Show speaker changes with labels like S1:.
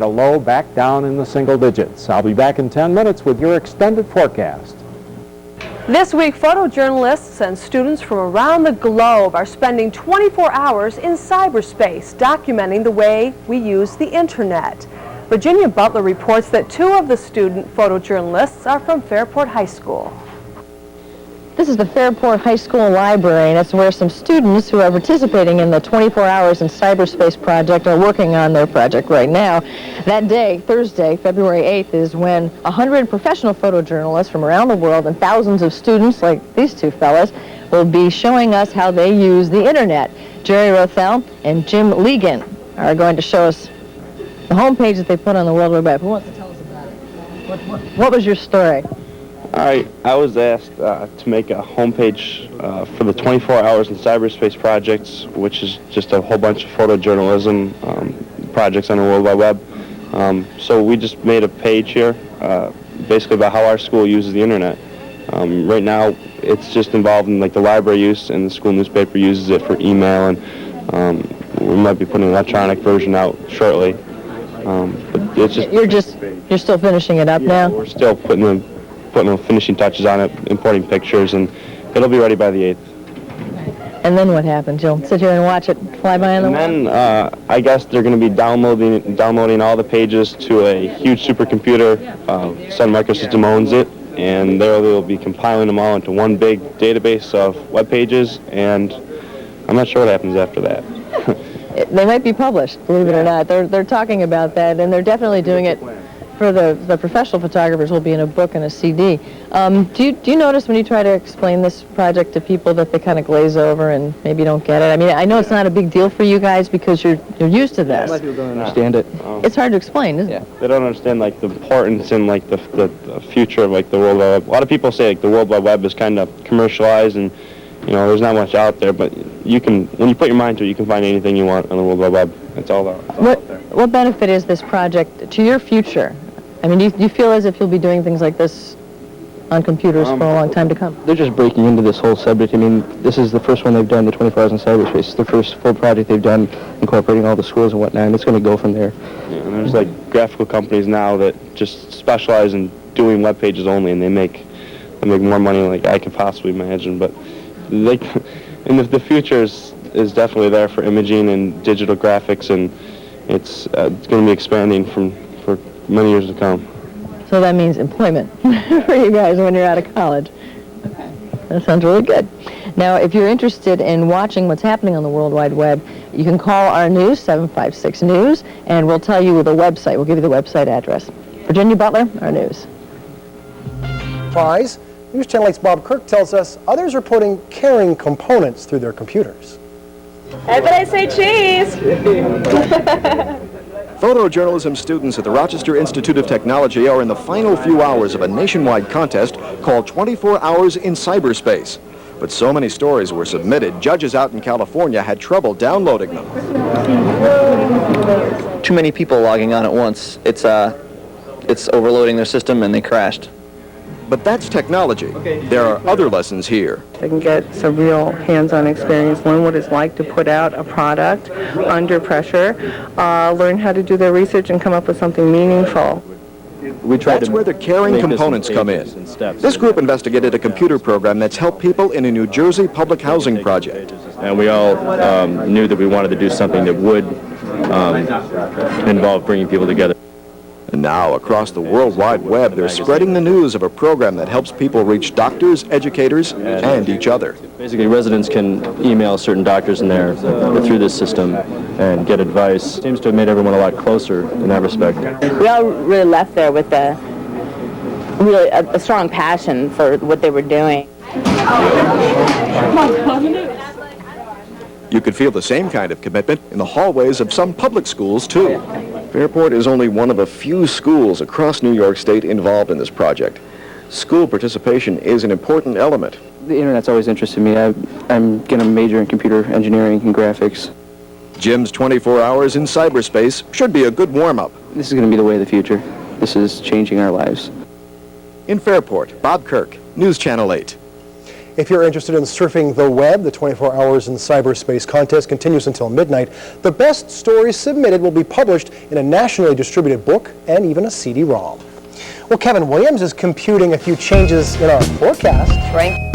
S1: and a low back down in the single digits. I'll be back in 10 minutes with your extended forecast.
S2: This week, photojournalists and students from around the globe are spending 24 hours in cyberspace, documenting the way we use the internet. Virginia Butler reports that 2 of the student photojournalists are from Fairport High School.
S3: This is the Fairport High School Library, and it's where some students who are participating in the 24 Hours in Cyberspace project are working on their project right now. That day, Thursday, February 8th, is when 100 professional photojournalists from around the world and thousands of students like these 2 fellas will be showing us how they use the internet. Jerry Rothel and Jim Legan are going to show us the homepage that they put on the World Wide Web. Who wants to tell us about it? What was your story?
S4: I was asked to make a homepage for the 24 Hours in Cyberspace projects, which is just a whole bunch of photojournalism projects on the World Wide Web. So we just made a page here, basically about how our school uses the internet. Right now, it's just involved in like the library use, and the school newspaper uses it for email, and we might be putting an electronic version out shortly. But it's just
S3: you're still finishing it up now?
S4: We're still putting the finishing touches on it, importing pictures, and it'll be ready by the 8th.
S3: And then what happens? You'll sit here and watch it fly by on the wall?
S4: And then I guess they're going to be downloading all the pages to a huge supercomputer. Sun Microsystem owns it, and they'll be compiling them all into one big database of web pages, and I'm not sure what happens after that.
S3: They might be published, believe it or not. They're talking about that, and they're definitely doing it for the professional photographers. Will be in a book and a CD. Do you notice when you try to explain this project to people that they kind of glaze over and maybe don't get it? I mean, I know it's not a big deal for you guys because you're used to this.
S4: A lot of people don't understand it.
S3: It's hard to explain, isn't it?
S4: They don't understand like the importance and like the future of like the World Wide Web. A lot of people say like the World Wide Web is kind of commercialized and there's not much out there, but you can, when you put your mind to it, you can find anything you want on the World Wide Web. It's all out there.
S3: What benefit is this project to your future? I mean, do you feel as if you'll be doing things like this on computers for a long time to come?
S5: They're just breaking into this whole subject. I mean, this is the first one they've done, the 24 Hours in Cyberspace. It's the first full project they've done, incorporating all the schools and whatnot, and it's going to go from there.
S4: Yeah, and there's like graphical companies now that just specialize in doing web pages only, and they make more money than like I could possibly imagine. But like, and the future is definitely there for imaging and digital graphics, and it's going to be expanding for many years to come.
S3: So that means employment for you guys when you're out of college. Okay. That sounds really good. Now, if you're interested in watching what's happening on the World Wide Web, you can call our news, 756 News, and we'll tell you the website. We'll give you the website address. Virginia Butler, our news.
S6: Prize. News Channel 8's Bob Kirk tells us others are putting caring components through their computers.
S7: Everybody say cheese!
S8: Photojournalism students at the Rochester Institute of Technology are in the final few hours of a nationwide contest called 24 Hours in Cyberspace. But so many stories were submitted, judges out in California had trouble downloading them.
S5: Too many people logging on at once. It's overloading their system and they crashed.
S8: But that's technology. There are other lessons here.
S9: They can get some real hands-on experience, learn what it's like to put out a product under pressure, learn how to do their research and come up with something meaningful.
S8: That's where the caring components come in. This group investigated a computer program that's helped people in a New Jersey public housing project.
S10: And we all knew that we wanted to do something that would involve bringing people together.
S8: And now, across the World Wide Web, they're spreading the news of a program that helps people reach doctors, educators, and each other.
S10: Basically, residents can email certain doctors in there through this system and get advice. Seems to have made everyone a lot closer in that respect.
S7: We all really left there with a strong passion for what they were doing.
S8: You could feel the same kind of commitment in the hallways of some public schools, too. Fairport is only one of a few schools across New York State involved in this project. School participation is an important element.
S5: The internet's always interested me. I'm going to major in computer engineering and graphics.
S8: Jim's 24 Hours in Cyberspace should be a good warm-up.
S5: This is going to be the way of the future. This is changing our lives.
S8: In Fairport, Bob Kirk, News Channel 8.
S6: If you're interested in surfing the web, the 24 Hours in Cyberspace Contest continues until midnight. The best stories submitted will be published in a nationally distributed book and even a CD-ROM. Well, Kevin Williams is computing a few changes in our forecast.
S11: Right.